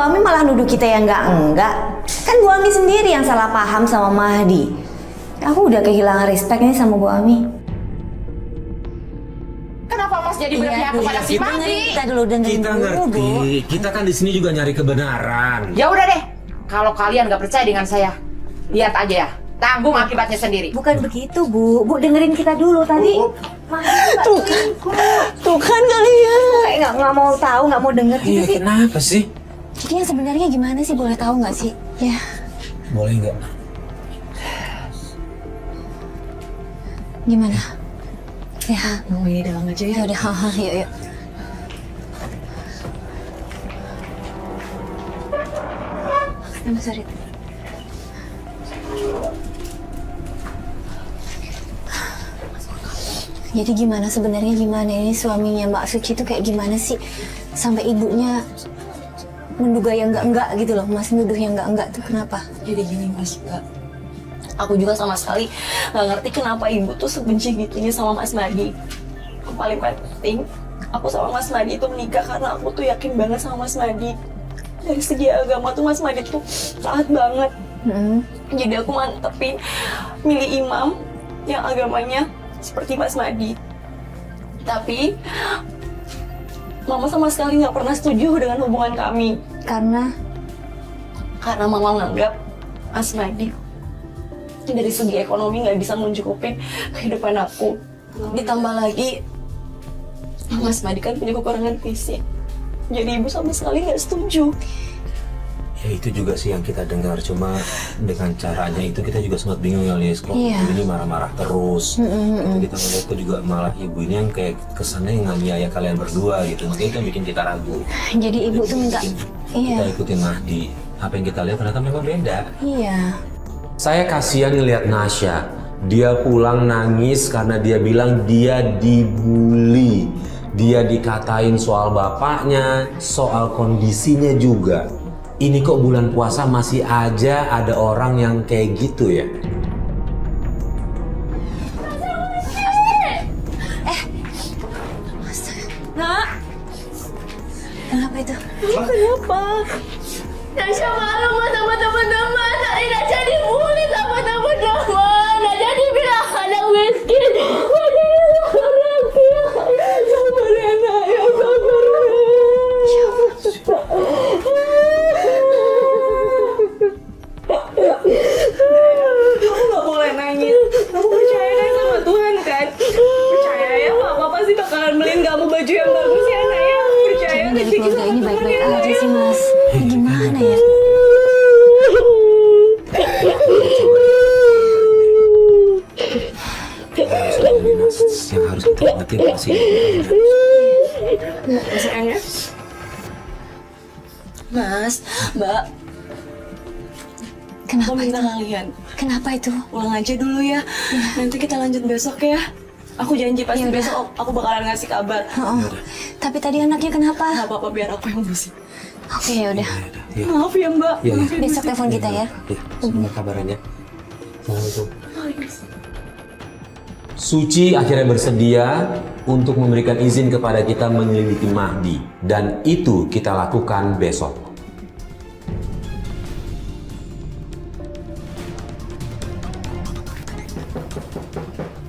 Bu Ami malah nuduh kita yang enggak. Kan Bu Ami sendiri yang salah paham sama Mahdi. Aku udah kehilangan respect nih sama Bu Ami. Kenapa Mas jadi berpihak kepada si Mahdi? Kita dulu dengerin Kita dulu, Bu. ngerti, kita kan di sini juga nyari kebenaran. Ya udah deh, kalau kalian nggak percaya dengan saya, lihat aja ya, tanggung akibatnya sendiri. Bukan begitu, Bu. Bu dengerin kita dulu tadi. Tuh kan kalian nggak mau tahu, nggak mau denger gitu Iya, sih. kenapa sih? Jadi yang sebenarnya gimana sih, boleh tahu nggak sih? Ya, Boleh nggak? gimana? Ya, Oh iya, dalam aja ya. ya udah, yuk yuk. Sorry. Jadi gimana sebenarnya, gimana ini suaminya Mbak Suci itu kayak gimana sih sampai ibunya menduga yang enggak gitu loh, Mas, nuduh yang enggak tuh kenapa? Jadi gini Mas, Mbak. Aku juga sama sekali nggak ngerti kenapa ibu tuh sebenci gitunya sama Mas Mahdi. Yang paling penting, aku sama Mas Mahdi itu menikah karena aku tuh yakin banget sama Mas Mahdi. Dari segi agama tuh Mas Mahdi tuh taat banget. Jadi aku mantepin milih imam yang agamanya seperti Mas Mahdi. Tapi Mama sama sekali nggak pernah setuju dengan hubungan kami. Karena Mama menganggap Mas Mahdi dari segi ekonomi nggak bisa mencukupin kehidupan aku. Ditambah lagi Mas Mahdi kan punya kekurangan fisik. Jadi ibu sama sekali nggak setuju. Ya itu juga sih yang kita dengar, cuma dengan caranya itu kita juga sempat bingung ya, Lies. Kok Iya. ibu ini marah-marah terus. Itu kita ngeliat tuh juga malah ibu ini yang kayak kesannya nganiaya kalian berdua gitu. Makanya itu yang bikin kita ragu. jadi ibu tuh minta, Kita ikutin Mahdi. Apa yang kita lihat ternyata memang beda. iya. Saya kasihan ngeliat Nasya. Dia pulang nangis karena dia bilang dia dibully. Dia dikatain soal bapaknya, soal kondisinya juga. Ini kok bulan puasa masih aja ada orang yang kayak gitu ya? Nak, kenapa itu? Kenapa? Nasya malu sama teman-teman. Tidak jadi bully sama teman-teman. Tidak jadi bilang anak miskin. Jadi orang kaya. Sabar ya nak, ya sabar. Kamu nggak boleh nangis. Kamu percaya kan sama Tuhan kan? Percaya ya, Papa pasti bakalan beliin kamu baju yang bagus ya, Nak ya. Percaya. Jadi dari keluarga ini baik-baik aja sih, Mas. Ini gimana ya? Yang harus kita ingetin pasti. Sayangnya. Mas, Mbak, Kenapa aku minta itu? kalian Kenapa itu? pulang aja dulu ya. Nanti kita lanjut besok ya. Aku janji pasti Ya udah. besok aku bakalan ngasih kabar. Oh, tapi tadi anaknya kenapa? Gak apa-apa, biar aku yang ngurusin. Oke, ya udah. Ya, Maaf ya Mbak. ya, ya. Besok telepon kita ya. Ya, semoga kabarannya. Assalamualaikum. Suci akhirnya bersedia untuk memberikan izin kepada kita menyelidiki Mahdi, dan itu kita lakukan besok.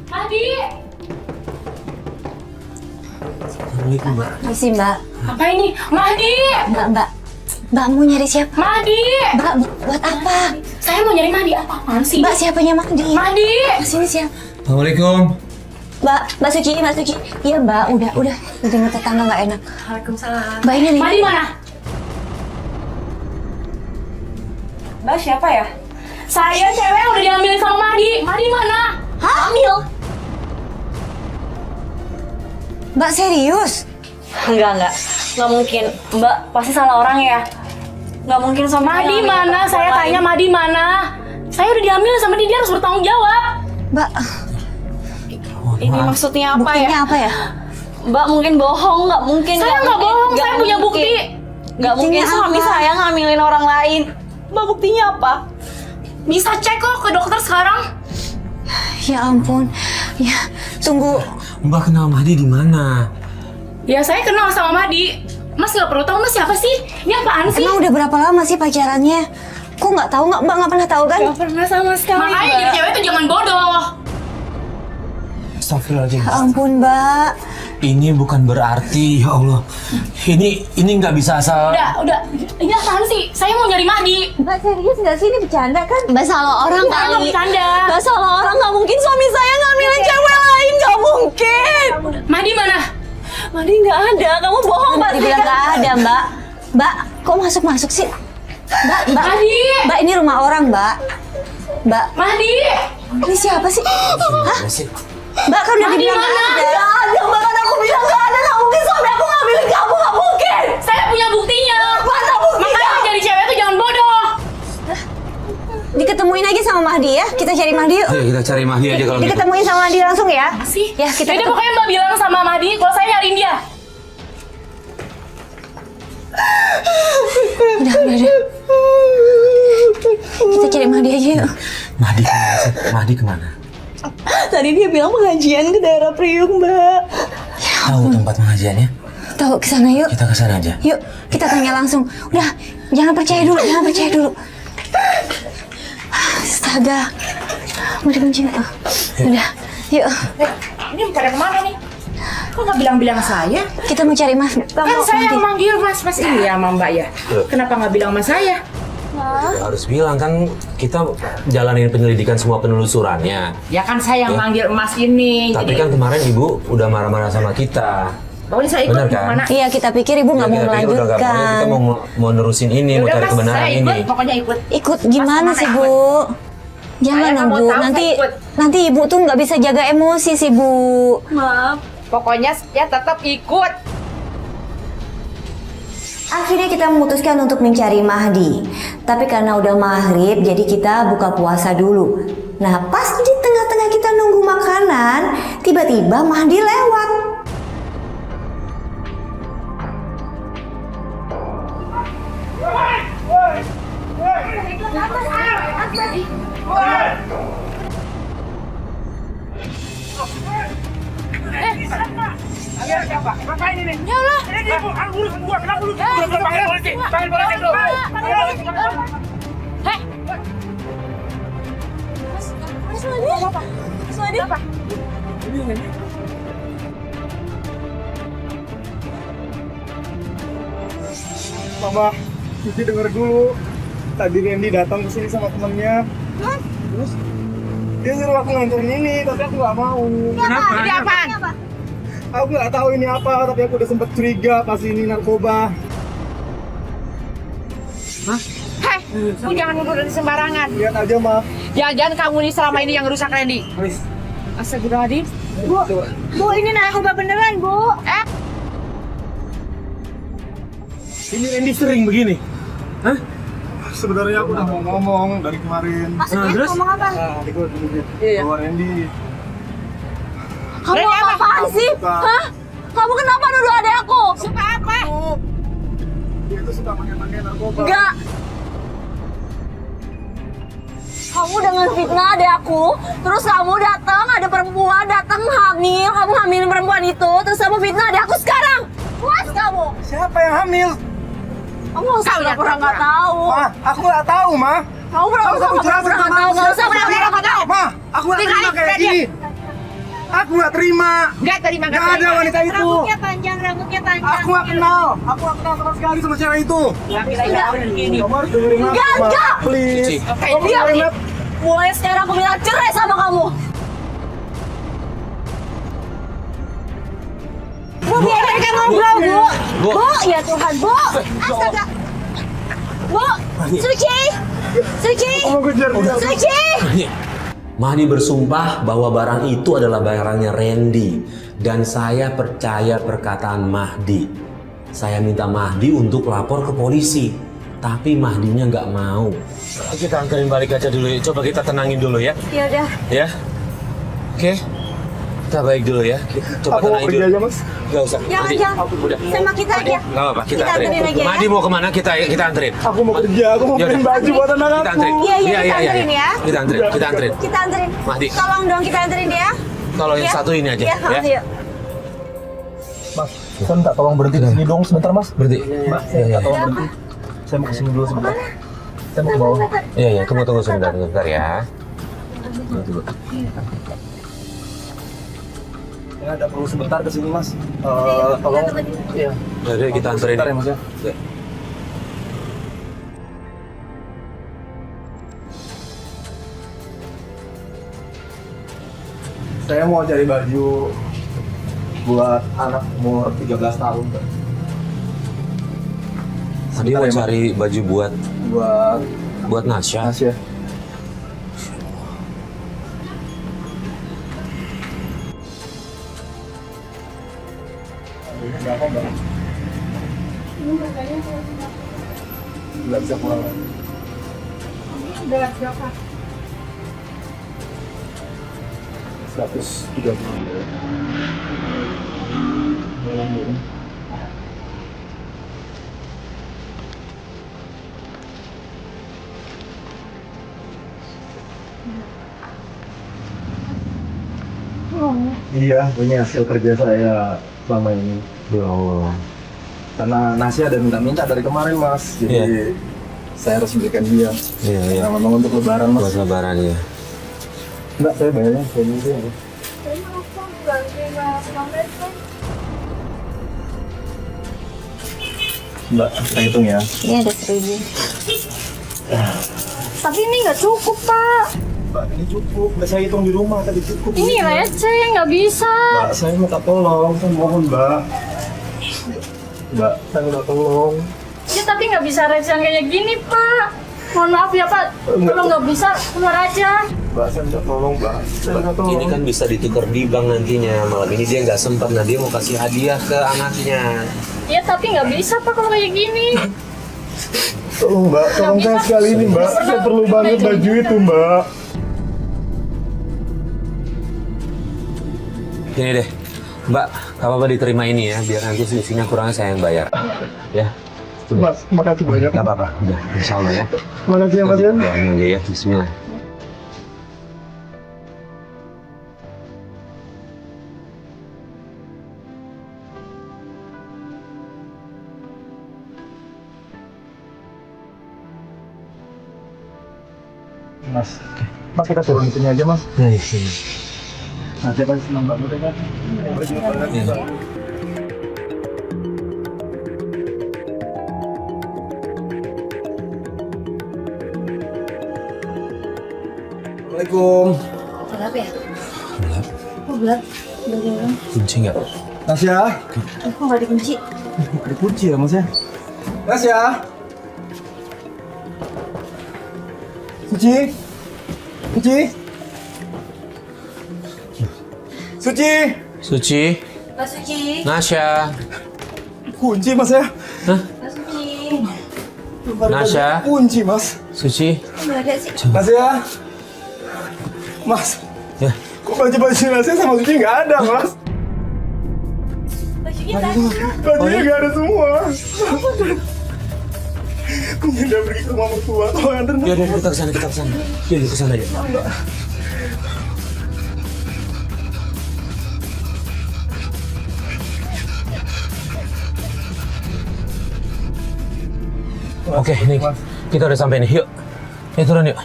Mahdi, Assalamualaikum, Mbak. Misi, Mbak. apa ini? Mahdi, Mbak. Mbak mau nyari siapa? Mahdi. Mbak, buat apa? Saya mau nyari Mahdi. Apaan sih? Mbak, siapanya Mahdi? Mahdi. Mas, ini siapa? Assalamualaikum. Mbak Suci. Iya, Mbak, udah. Dengar tetangga nggak enak. Waalaikumsalam. Mbak ini nih. Mahdi mana? Mbak siapa ya? Saya cewek yang udah diambilin sama Mahdi. Mahdi mana? Hamil. Mbak serius? Enggak. Nggak mungkin. Mbak pasti salah orang ya. Nggak mungkin sama Mahdi yang mana? perempuan Saya lain. tanya Mahdi mana? Saya udah diambil sama dia harus bertanggung jawab. Mbak, Ini maksudnya apa buktinya ya? apa ya? Mbak mungkin bohong, nggak mungkin. Saya nggak bohong, saya punya bukti. Nggak mungkin Buktinya suami apa? saya ngambilin orang lain. Mbak buktinya apa? Bisa cek kok ke dokter sekarang. Ya ampun. Ya, tunggu. Mbak kenal Mahdi di mana? Ya saya kenal sama Mahdi. Mas nggak perlu tahu Mas siapa sih? Ini apaan sih? Emang udah berapa lama sih pacarannya? Kok nggak tahu nggak Mbak nggak pernah tahu kan? Gak pernah sama sekali. Makanya Mbak. jadi cewek itu jangan bodoh. Astagfirullahaladzim. Ya ampun Mbak. Ini bukan berarti, ya Allah. Ini nggak bisa asal. Udah. Ini apaan sih? Saya mau nyari Mahdi. Mbak serius nggak sih ini bercanda kan? Mbak salah orang Nggak kali. bercanda. Mbak salah orang, nggak mungkin suami saya ngambilin cewek lain, nggak mungkin. Mahdi mana? Madi nggak ada, kamu bohong Mbak. Dibilang nggak ada Mbak. Mbak, kok masuk sih? Mbak, Mahdi. Mbak ini rumah orang Mbak. Mbak, Mahdi. ini siapa sih? Hah? Sih. Mbak kan udah Mahdi dibilang mana? nggak ada. Mbak kan aku bilang nggak ada, nggak mungkin suami aku ngambilin kamu, nggak mungkin. Saya punya buktinya. Mana buktinya? Makanya jadi cewek itu jangan bodoh. Diketemuin aja sama Mahdi ya. Kita cari Mahdi yuk. Ayo kita cari Mahdi aja kalau gitu. Diketemuin sama Mahdi langsung ya. Sih. Ya kita Jadi pokoknya Mbak bilang sama Mahdi kalau saya nyariin dia. udah. Kita cari Mahdi aja yuk. Mahdi kemana sih? Mahdi kemana? Tadi dia bilang pengajian ke daerah Priuk Mbak. Tahu tempat pengajiannya? Tahu kesana yuk. Kita ke sana aja. Yuk, kita tanya langsung. Udah, jangan percaya dulu. Astaga. Mau dikunci nggak? Udah, yuk. Ini pada kemana nih? Kok nggak bilang-bilang saya? Kita mau cari Mas. Kan saya yang manggil Mas ini ya sama Mbak ya. Kenapa nggak bilang sama saya? Ya, harus bilang kan kita jalanin penyelidikan semua penelusurannya. Ya kan saya yang Ya. manggil Mas ini. Tapi kan kemarin ibu udah marah-marah sama kita. Pokoknya saya ikut Bener kan? kemana? Iya, kita pikir ibu nggak Ya, mau kita pikir udah nggak mau, melanjutkan. kita mau nerusin ini, mau Udah cari Mas, kebenaran saya ini. ikut, pokoknya ikut. Ikut gimana Mas, sih kemana Bu? Jangan Saya dong nggak Bu. mau tahu, Nanti saya ikut. nanti ibu tuh nggak bisa jaga emosi sih Bu. Maaf. Pokoknya ya tetap ikut. Akhirnya kita memutuskan untuk mencari Mahdi. Tapi karena udah maghrib, jadi kita buka puasa dulu. Nah, pas di tengah-tengah kita nunggu makanan, tiba-tiba Mahdi lewat. Mama, Cici denger dulu. Tadi Randy datang ke sini sama temennya. Terus dia nyuruh aku nganterin ini, tapi aku nggak mau. Kenapa? Jadi apaan? Aku nggak tahu ini apa, tapi aku udah sempet curiga pas ini narkoba. Hei, lu jangan nuduh dari sembarangan. Lihat aja, Ma. Jangan-jangan kamu nih selama ini yang rusak Randy. Astagfirullahaladzim. Bu, ini narkoba beneran, Bu. Ini Randy sering begini. Hah? Sebenarnya aku udah mau ngomong dari kemarin. Maksudnya ngomong apa? Nah, tadi gue dulu bawa Randy. Kamu Randy apa? apaan sih? Suka. Hah? Kamu kenapa nuduh adek aku? Suka apa? Dia itu suka pakai narkoba. Enggak. Kamu dengan fitnah adek aku, terus kamu datang, ada perempuan datang hamil, kamu hamilin perempuan itu, terus kamu fitnah adek aku sekarang. Puas kamu? Siapa yang hamil? Kamu nggak usah Kau yang pura-pura nggak pura-pura. tahu. Ma, aku nggak tahu, Ma. Kamu pura-pura nggak tahu, nggak usah pura-pura nggak tahu. Ma, aku nggak terima kayak gini. Aku nggak terima. Nggak terima, Nggak ada wanita itu. Rambutnya panjang. Aku nggak kenal. Aku nggak kenal sama sekali sama cewek itu. Kamu harus dengerin aku, Enggak, Ma. enggak. Please. Cici. Kamu Diam. dengerin aku. Mulai sekarang aku bilang cerai sama kamu. Bu, biarkan kita ngobrol, Bu. Bu. Bu, ya Tuhan, Bu. Astaga. Bu, Suci. Suci. Kamu kejar dia. Suci. Mahdi bersumpah bahwa barang itu adalah barangnya Randy dan saya percaya perkataan Mahdi. Saya minta Mahdi untuk lapor ke polisi, tapi Mahdinya nggak mau. Kita anterin balik aja dulu. Coba kita tenangin dulu ya. Ya udah. Ya. Oke. Kita baik dulu ya. Coba Aku mau tenangin pergi dulu. aja, Mas. Nggak usah. Jangan, Mahdi, jangan. udah. Sama kita aja. Nggak apa-apa. Kita Kita anterin anterin. aja ya. Mahdi mau kemana? Kita anterin. Aku mau kerja. Aku mau Ya beliin udah. baju buat anak Kita aku. anterin. Iya, kita anterin ya. Kita anterin. Kita anterin. Kita anterin. Mahdi. Tolong dong kita anterin dia. Tolong yang Ya. satu ini aja. Iya, Ya. yuk. Mas, saya minta tolong berhenti di sini dong sebentar, Mas. Berhenti. Mas, saya minta tolong berhenti. Saya mau kesini dulu sebentar. Saya mau ke bawah. Iya, tunggu sebentar ya. Tunggu. Ya, ada perlu sebentar kesini, Mas. Tolong. Iya. Jadi kita anterin. Sebentar ya, Mas ya. Ya. Saya mau cari baju buat anak umur 13 tahun, Pak. Tadi mau cari baju buat Nasya. Nasya. Berapa, Mbak? Nggak bisa pulang. Berat berapa? 130. Iya, ini hasil kerja saya selama ini. Ya Allah. Karena Nasya ada minta-minta dari kemarin, Mas. Jadi saya harus belikan dia. Iya. Nah, memang untuk lebaran, Mas. Buat lebaran ya. Enggak, saya bayarnya kayak gitu ya. Mbak, saya hitung ya. Ini ada 1.000. Tapi ini nggak cukup, Pak. Mbak, ini cukup. Mbak, saya hitung di rumah tadi cukup. Ini receh, nggak bisa. Mbak, saya minta tolong. Saya mohon, Mbak. Mbak, saya minta tolong. Ya tapi nggak bisa receh kayak gini, Pak. Mohon maaf ya, Pak. Kalau nggak bisa, keluar aja. Mbak, saya minta tolong, Mbak. Saya minta tolong. Ini kan bisa ditukar di bank nantinya. Malam ini dia nggak sempat, nah dia mau kasih hadiah ke anaknya. Ya tapi nggak bisa, Pak, kalau kayak gini. Tolong, Mbak. Tolong saya sekali ini, Mbak. Saya perlu banget baju itu, Mbak. Gini deh, Mbak, gak apa-apa diterima ini ya, biar nanti selisihnya kurangnya saya yang bayar. Ya. Mas, makasih banyak. Gak apa-apa, udah, insya Allah ya. Makasih ya, Mas ya. Doain aja ya, bismillah. Mas kita turun di sini aja, Mas. Nah, sini. Nah, saya pasti senang banget ya, Mas. Iya. Assalamualaikum. Gelap ya? Gelap. Kok gelap? Kunci nggak? Nasya. Kok nggak dikunci? Ada kunci ya, Mas ya? Nasya. Suci. Suci. Suci. Suci, Mbak Suci. Nasya. Kunci, Mas ya? Hah? Mbak Suci. Nasya. Kunci, Mas. Suci. Kok nggak ada sih? Nasya. Mas. Ya. Kok baju-baju Nasya sama Suci nggak ada, Mas? Bajunya nggak ada. Bajunya nggak ada semua. Mungkin dia pergi ke rumah mertua. Tolong antar, Mas. Ya udah, kita kesana. Ya, kesana aja. Oke, ini kita udah sampai nih. Yuk, turun yuk.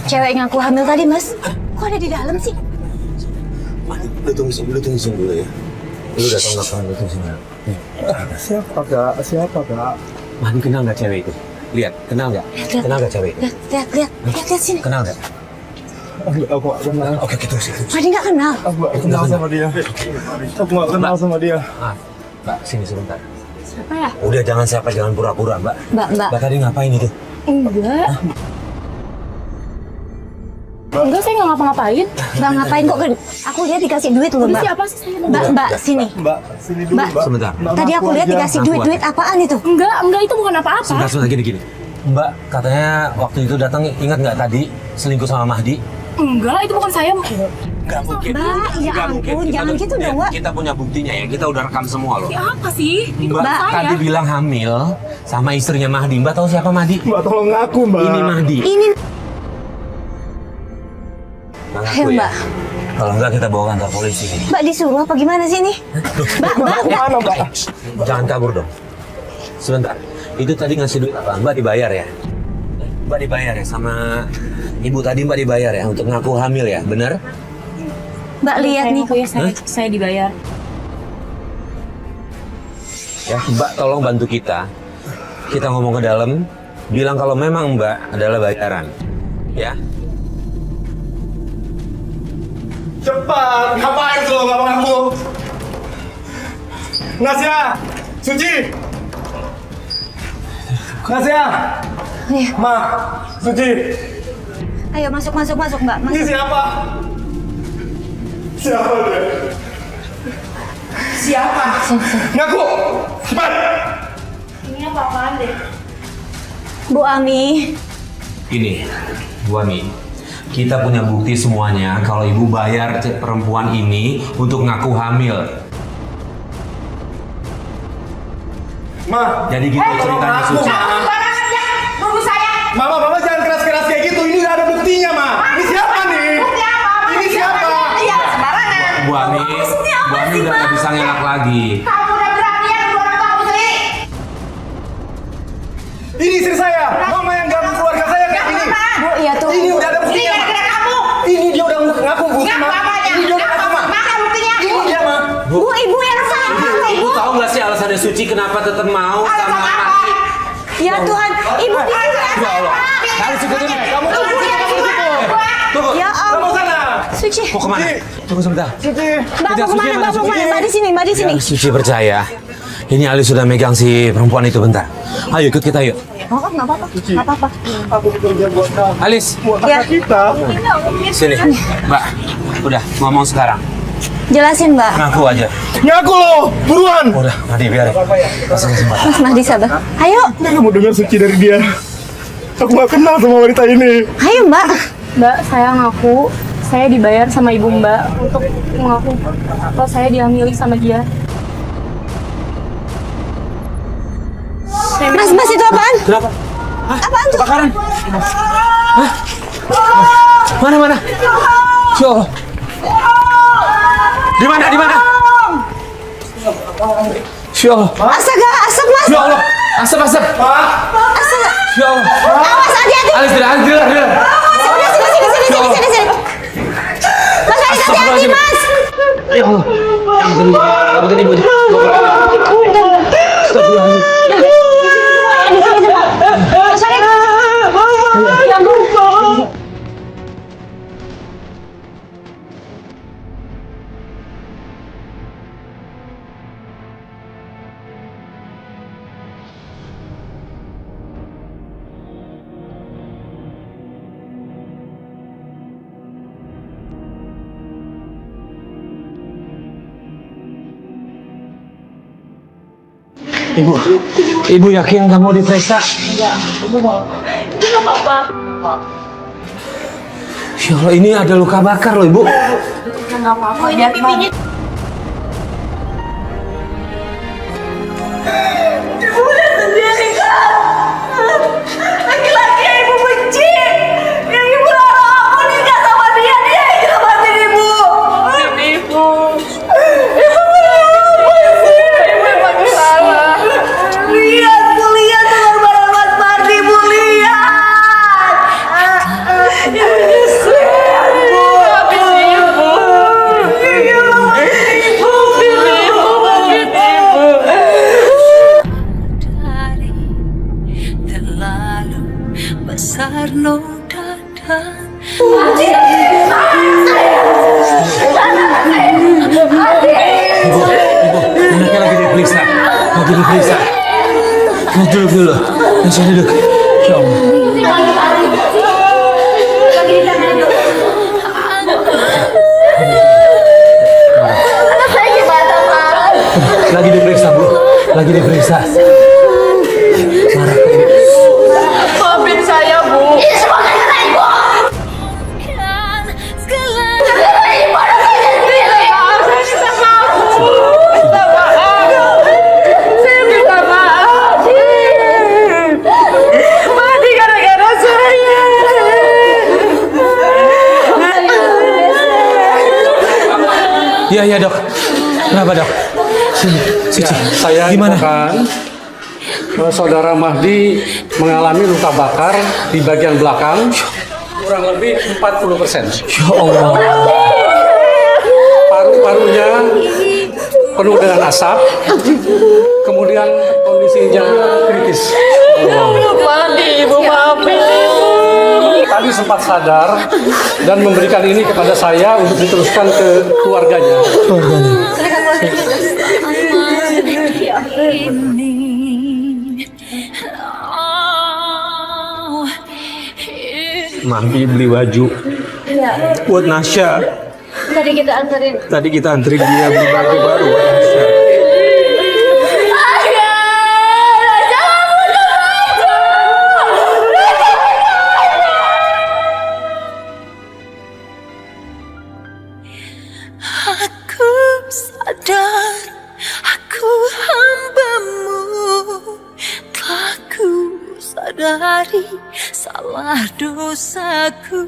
Cewek yang aku hamil tadi, Mas. Kok ada di dalam sih? Lu tunggu sini dulu ya. Lu udah tau nggak kan? Lu tunggu sini. Siapa, Kak? Siapa, Kak? Mahdi kenal nggak cewek itu? Lihat, kenal nggak? Kenal nggak cewek itu? Lihat sini. Kenal nggak? Aku nggak kenal. Oke, kita sini. Mahdi nggak kenal. Aku nggak kenal sama dia. Aku nggak kenal sama dia. Mbak, sini sebentar. Siapa ya? Udah jangan pura-pura, Mbak. Mbak. Mbak tadi ngapain itu? Enggak. Enggak, saya nggak ngapa-ngapain. Mbak ngapain kok? Aku lihat dikasih duit loh, Mbak. Siapa sih saya? Mbak, sini. Mbak, sini dulu, Mbak. Mbak. Sebentar. Tadi aku lihat dikasih duit apaan itu? Enggak, itu bukan apa-apa. Sebentar, gini. Mbak, katanya waktu itu datang, ingat nggak tadi selingkuh sama Mahdi? Enggak, itu bukan saya. Nggak mungkin. Mbak, ya Nggak mungkin. ampun, jangan gitu dong, Mbak. Kita punya buktinya ya, kita udah rekam semua loh. Ya apa sih? Itu Mbak bukan saya. tadi bilang hamil sama istrinya Mahdi. Mbak tahu siapa Mahdi? Mbak, tolong ngaku, Mbak. Ini Mahdi. Ini aku Ayo, ya. Mbak. Kalau enggak kita bawa kantor polisi nih. Mbak disuruh apa gimana sih ini? Mbak, Mana, Mbak? Jangan kabur dong. Sebentar. Itu tadi ngasih duit apa? Mbak dibayar ya? Mbak dibayar ya sama ibu tadi, Mbak dibayar ya untuk ngaku hamil ya, benar? Mbak lihat nih. Saya dibayar. Ya, Mbak tolong bantu kita. Kita ngomong ke dalam, bilang kalau memang Mbak adalah bayaran. Ya. Cepat, ngapain lo nggak ngaku? Nasya, Suci. Nasya, Ayo, Ma, Suci. ayo masuk Mbak. Ini siapa? Siapa dia? Siapa? Ngaku, cepat. Bu Ami. Ini, Bu Ami. Kita punya bukti semuanya kalau ibu bayar perempuan ini untuk ngaku hamil. Ma, Jadi gitu ceritanya ngaku, Suci. Ma. Barangan ya, nuduh saya. Mama jangan keras-keras kayak gitu. Ini nggak ada buktinya, Ma. Ini siapa nih? Bukti apa? Ini siapa? Iya, sembarangan. Bu Ami udah nggak bisa ngelak lagi. Kamu udah berani ya nuduh orang tua kamu sendiri. Ini istri saya. Mama yang ganggu keluarga saya kayak gini. Bu, iya tuh. Ini udah ada Ini buktinya, Ma. gara-gara kamu. Ini dia udah ngaku bukti, Ngaku Ma. apanya? Ini dia udah ngaku, Ma. Mana buktinya? Ini dia, Ma. Bu, ibu yang salah. Ibu tahu nggak sih alasannya Suci kenapa tetap mau sama Alasan apa? Narsi? Ya Tuhan, ibu di sini. Ya Allah. Kali Suci ini. Kamu tuh, Tunggu. Ya kamu Allah. sana. Suci. Mau kemana? Tunggu sebentar. Suci. Mbak mau kemana? Mbak mau kemana? Mbak di sini, Mbak di sini. Ya, Suci percaya. Ini Ali sudah megang si perempuan itu bentar. Ayo ikut kita yuk. Oh, nggak apa-apa. Nggak apa-apa. Aku bekerja buat kamu. Alis, Buat Ya. anak kita. sini. Mbak, udah ngomong sekarang. Jelasin, Mbak. Ngaku aja. Ngaku lo, buruan. Udah, Madi biarin. Kasih kesempatan. Mas Mahdi sabar. Ayo, Kamu dengar Suci dari dia. Aku gak kenal sama wanita ini. ayo Mbak. Mbak, saya ngaku saya dibayar sama ibu Mbak untuk mengaku kalau saya dihamili sama dia. Mas itu apaan? Kenapa? Apaan tuh? Kebakaran. Hah? Mana? Ya Allah. Di mana? Ya Allah. Astaga, asap Mas. Ya Allah. Asap. Astaga. Ya Allah. Awas, hati-hati. Alis, udah. Udah, sini. Mas, hati-hati, Mas. Ya Allah. Bantuin ibu. Ibu yakin kamu diperiksa? Ya Allah, ini ada luka bakar loh, Ibu. Laki-laki yang ibu benci, yang ibu larang aku nikah sama dia, dia yang nyelamatin ibu. Ibu emang salah. Lihat pengorbanan Mas Mardi, Bu, lihat. Ibu nyesel, Bu. Habis ibu. Terlalu besar noda dan Ibu, anaknya lagi diperiksa. Duduk dulu. Masih duduk. Ya Allah. Lagi diperiksa, Bu. Marah. Maafin saya, Bu. Iya dok. Kenapa dok? Sini, Suci. Saya Gimana? infokan saudara Mahdi mengalami luka bakar di bagian belakang kurang lebih 40%. Ya Allah. Paru-parunya penuh dengan asap, kemudian kondisinya kritis. Tadi sempat sadar dan memberikan ini kepada saya untuk diteruskan ke keluarganya. Mahdi beli baju buat Nasya. Tadi kita anterin. Tadi kita antri dia beli baju baru buat Nasya. Aku sadar aku hambamu, telah ku sadari salah dosaku.